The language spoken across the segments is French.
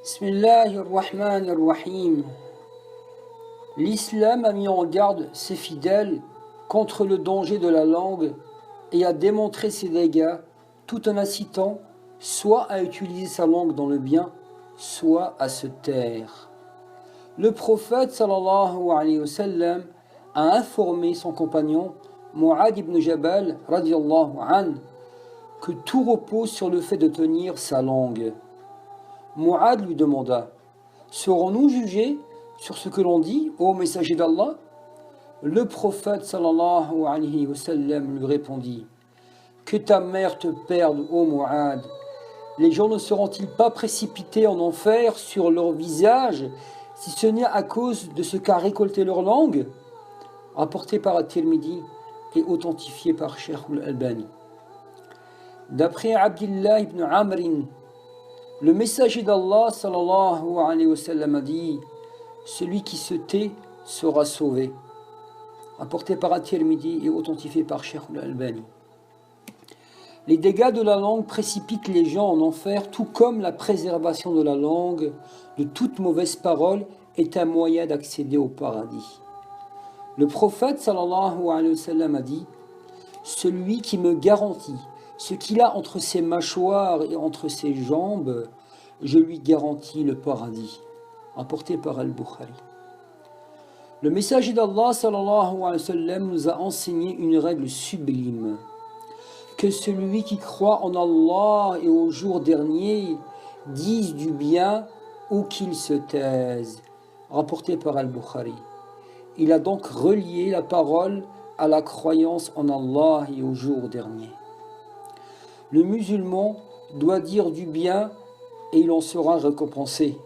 Bismillahirrahmanirrahim. L'islam a mis en garde ses fidèles contre le danger de la langue et a démontré ses dégâts tout en incitant soit à utiliser sa langue dans le bien, soit à se taire. Le prophète sallallahu alayhi wa sallam a informé son compagnon Mu'adh ibn Jabal radiyallahu anhu que tout repose sur le fait de tenir sa langue. Mu'adh lui demanda: serons-nous jugés sur ce que l'on dit, ô messager d'Allah? Le prophète sallallahu alayhi wa sallam lui répondit: que ta mère te perde, ô Mu'adh. Les gens ne seront-ils pas précipités en enfer sur leur visage si ce n'est à cause de ce qu'a récolté leur langue? Rapporté par At-Tirmidhi et authentifié par Cheikh Al-Albani. D'après Abdullah ibn Amrin, le messager d'Allah sallallahu alayhi wa sallam a dit: celui qui se tait sera sauvé. Rapporté par At-Tirmidhi et authentifié par Cheikh Al-Albani. Les dégâts de la langue précipitent les gens en enfer, tout comme la préservation de la langue de toute mauvaise parole est un moyen d'accéder au paradis. Le prophète sallallahu alayhi wa sallam a dit: celui qui me garantit ce qu'il a entre ses mâchoires et entre ses jambes, je lui garantis le paradis. Rapporté par Al-Bukhari. Le messager d'Allah sallallahu alayhi wa sallam nous a enseigné une règle sublime: que celui qui croit en Allah et au jour dernier dise du bien ou qu'il se taise. Rapporté par Al-Bukhari. Il a donc relié la parole à la croyance en Allah et au jour dernier. Le musulman doit dire du bien et il en sera récompensé,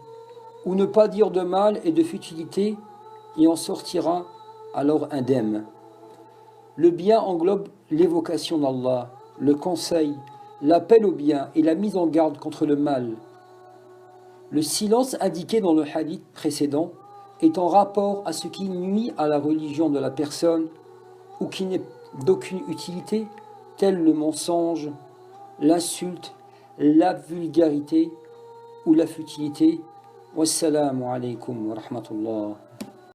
ou ne pas dire de mal et de futilité et en sortira alors indemne. Le bien englobe l'évocation d'Allah, le conseil, l'appel au bien et la mise en garde contre le mal. Le silence indiqué dans le hadith précédent est en rapport à ce qui nuit à la religion de la personne ou qui n'est d'aucune utilité, tel le mensonge, l'insulte, la vulgarité ou la futilité. Wassalamu alaykum wa rahmatullah.